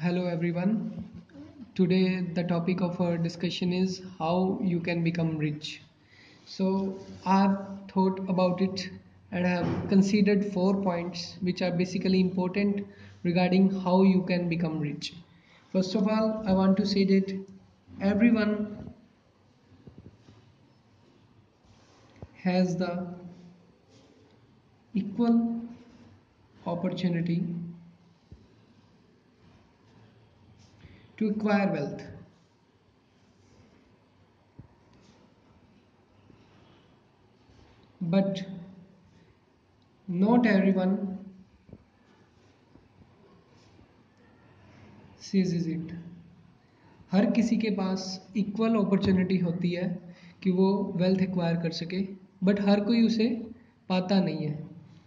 Hello everyone. Today the topic of our discussion is how you can become rich. So I've thought about it and have considered 4 points which are basically important regarding how you can become rich. First of all, I want to say that everyone has the equal opportunity to acquire wealth. But not everyone seizes it. हर किसी के पास equal opportunity होती है कि वो wealth acquire कर सके, but हर कोई उसे पाता नहीं है.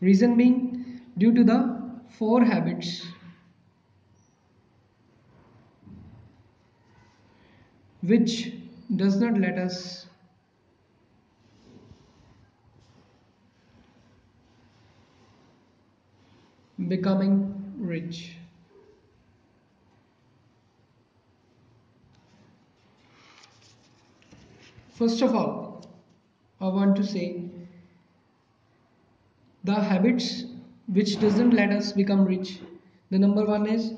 Reason being due to the 4 habits which does not let us becoming rich. First of all, I want to say the habits which doesn't let us become rich. The number one is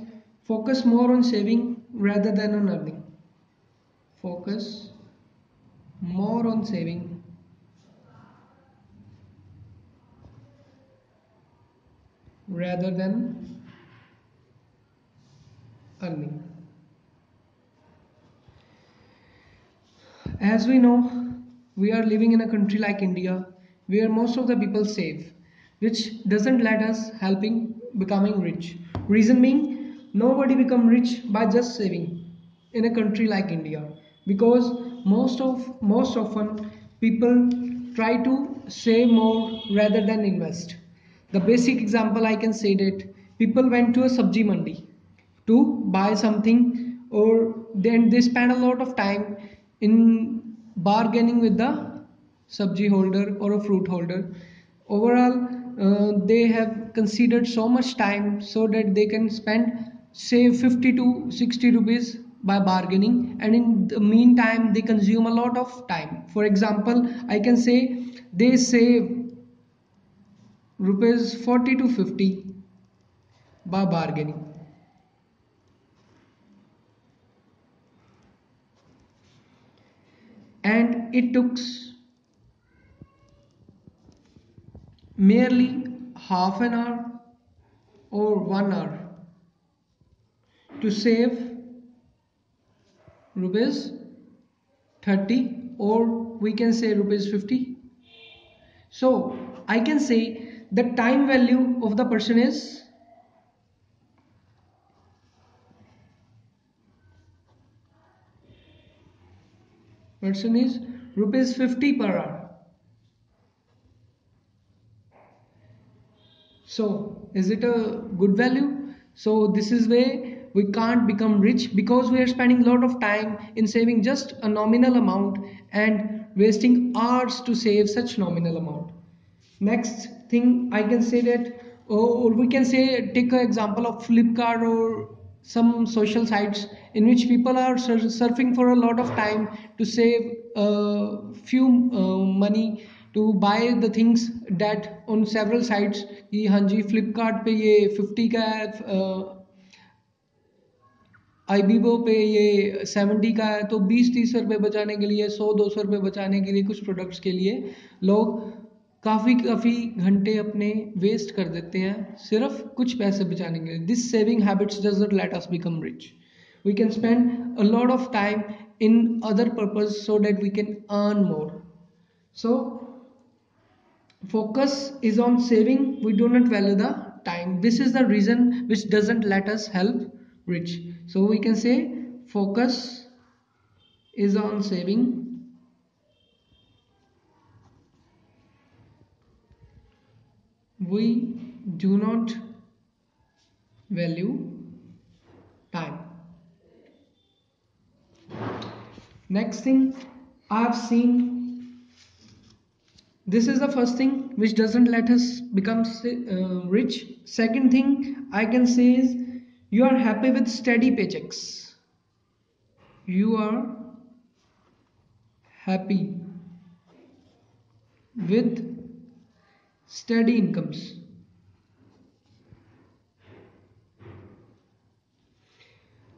focus more on saving rather than on earning. Focus more on saving rather than earning. As we know, we are living in a country like India where most of the people save, which doesn't let us helping becoming rich. Reason being, nobody become rich by just saving in a country like India, because most often people try to save more rather than invest. The basic example I can say that people went to a sabji mandi to buy something, or then they spend a lot of time in bargaining with the sabji holder or a fruit holder. Overall, they have considered so much time so that they can spend say 50 to 60 rupees by bargaining, and in the meantime they consume a lot of time. For example, I can say they save rupees 40 to 50 by bargaining. And it took merely half an hour or 1 hour to save rupees 30, or we can say rupees 50. So I can say the time value of the person is rupees 50 per hour. So is it a good value? So this is where we can't become rich, because we are spending a lot of time in saving just a nominal amount and wasting hours to save such nominal amount. Next thing I can say that, or we can say take an example of Flipkart or some social sites in which people are surfing for a lot of time to save a few money to buy the things that on several sites कि हाँ जी फ्लिपकार्ट पे ये 50 का है, आईबीबो पे ये 70 का है, तो 20-30 रुपये बचाने के लिए, 100-200 रुपये बचाने के लिए कुछ प्रोडक्ट्स के लिए लोग काफ़ी घंटे अपने वेस्ट कर देते हैं सिर्फ कुछ पैसे बचाने के लिए. This saving habits does not let us become rich. We can spend a lot of time in other purpose so that we can earn more. So focus is on saving, we do not value the time. This is the reason which doesn't let us help rich. So we can say focus is on saving, we do not value time. Next thing I've seen, this is the first thing which doesn't let us become rich. Second thing I can say is You are happy with steady paychecks. You are happy with steady incomes.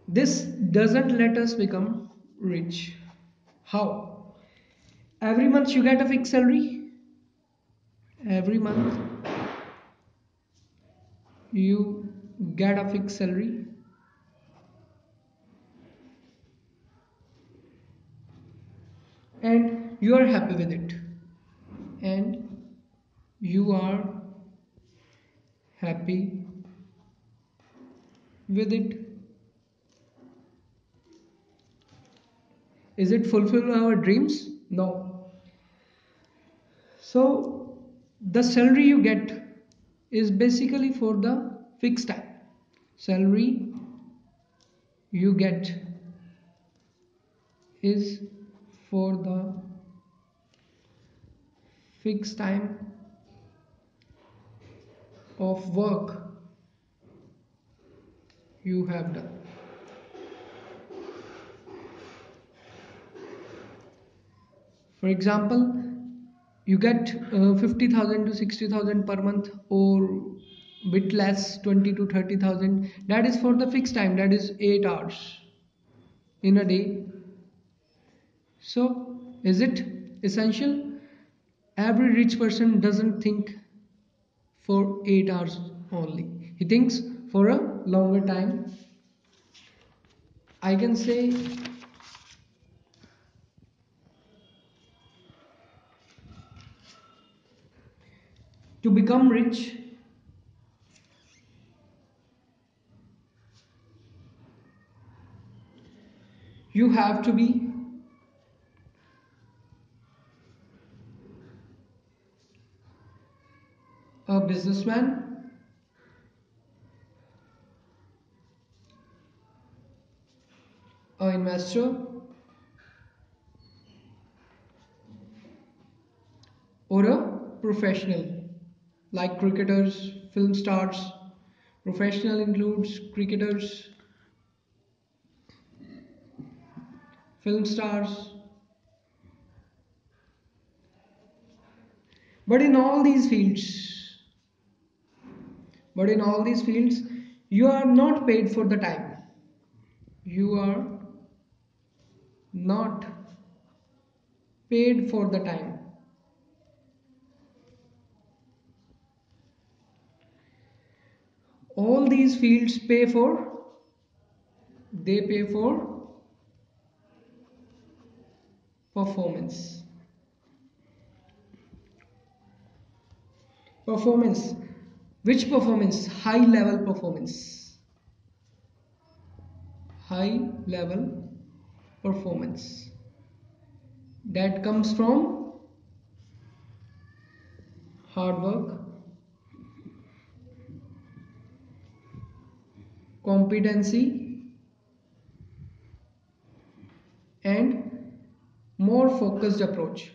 This doesn't let us become rich. How? Every month you get a fixed salary. Every month you get a fixed salary, and you are happy with it. And you are happy with it. Is it fulfill our dreams? No. So the salary you get is basically for the fixed time. Salary you get is for the fixed time of work you have done. For example, you get 50,000 to 60,000 per month, or bit less, 20 to 30,000. That is for the fixed time, that is 8 hours in a day. So is it essential? Every rich person doesn't think for 8 hours only, he thinks for a longer time. I can say to become rich, you have to be a businessman, an investor, or a professional like cricketers, film stars. Professional includes cricketers, film stars. But in all these fields, but in all these fields, you are not paid for the time. You are not paid for the time. All these fields pay for performance. Performance. Which performance? High level performance. High level performance. That comes from hard work, competency, and more focused approach.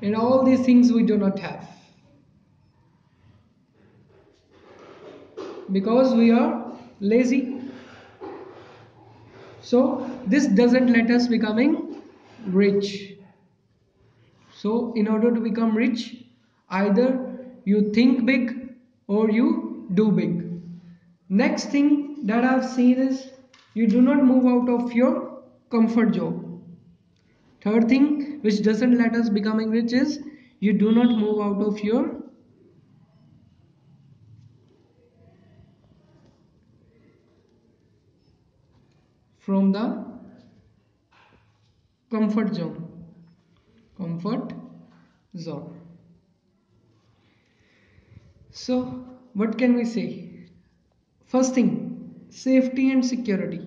And all these things we do not have because we are lazy. So this doesn't let us becoming rich. So in order to become rich, either you think big or you do big. Next thing that I've seen is you do not move out of your comfort zone. Third thing which doesn't let us becoming rich is you do not move out of your from the comfort zone. Comfort zone. So what can we say? First thing, safety and security.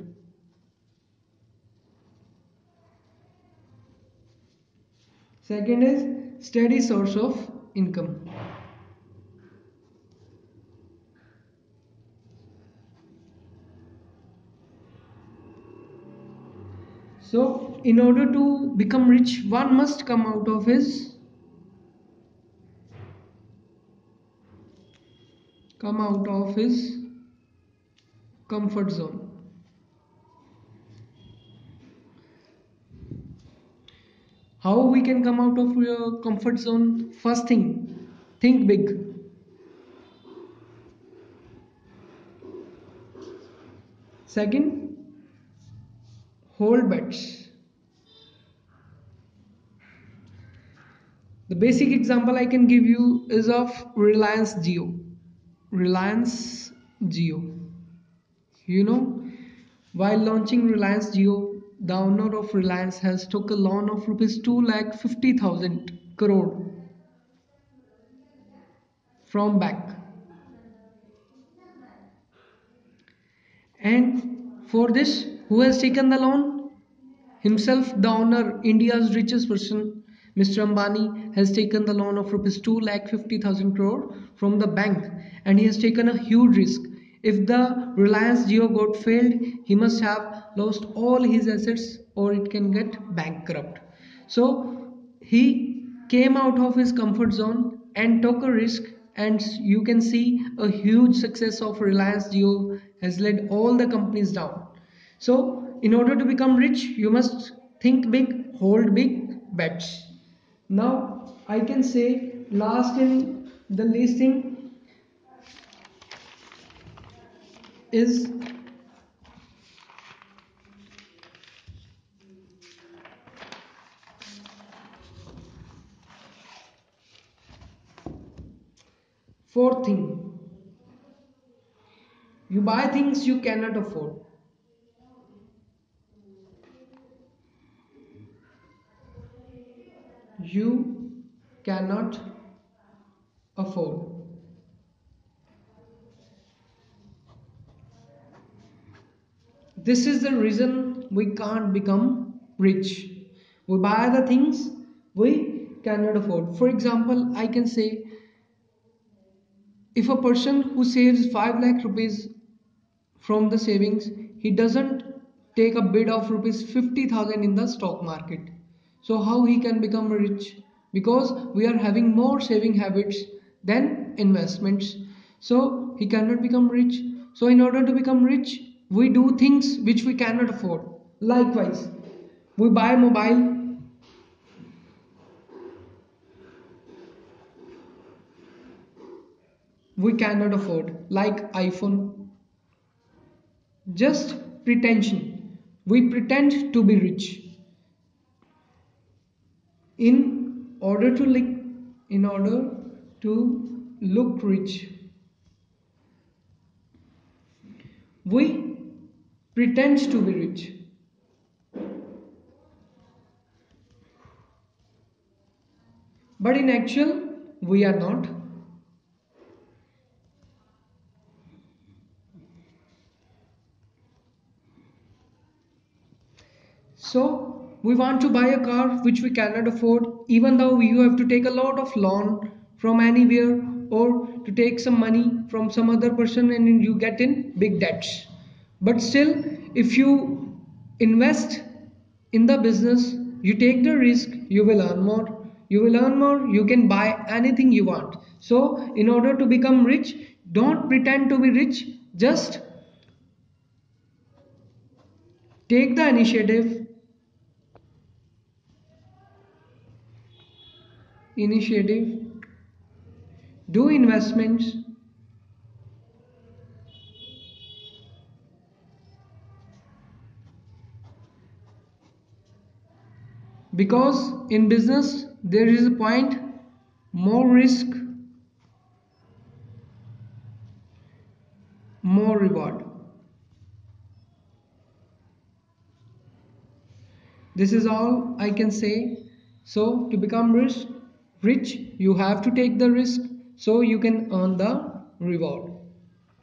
Second is steady source of income. So in order to become rich, one must come out of his come out of his comfort zone. How we can come out of your comfort zone? First thing, think big. Second, hold bets. The basic example I can give you is of Reliance Jio. Reliance Jio. You know, while launching Reliance Jio, the owner of Reliance has took a loan of rupees 2,50,000 crore from bank. And for this, who has taken the loan? Himself, the owner, India's richest person, Mr. Ambani, has taken the loan of rupees 2,50,000 crore from the bank, and he has taken a huge risk. If the Reliance Jio got failed, he must have lost all his assets or it can get bankrupt. So he came out of his comfort zone and took a risk, and you can see a huge success of Reliance Jio has led all the companies down. So, in order to become rich, you must think big, hold big bets. Now, I can say last in the listing is fourth thing. You buy things you cannot afford. You cannot afford. This is the reason we can't become rich. We buy the things we cannot afford. For example, I can say if a person who saves 5 lakh rupees from the savings, he doesn't take a bid of rupees 50,000 in the stock market. So how he can become rich? Because we are having more saving habits than investments. So he cannot become rich. So in order to become rich, we do things which we cannot afford. Likewise, we buy mobile we cannot afford, like iPhone. Just pretension. We pretend to be rich in order to look in order to look rich. We pretend to be rich, but in actual we are not. So we want to buy a car which we cannot afford, even though you have to take a lot of loan from anywhere or to take some money from some other person and you get in big debts. But still, if you invest in the business, you take the risk, you will earn more. You will earn more, you can buy anything you want. So, in order to become rich, don't pretend to be rich, just take the initiative, do investments, because in business there is a point, more risk, more reward. This is all I can say. So to become rich, you have to take the risk so you can earn the reward.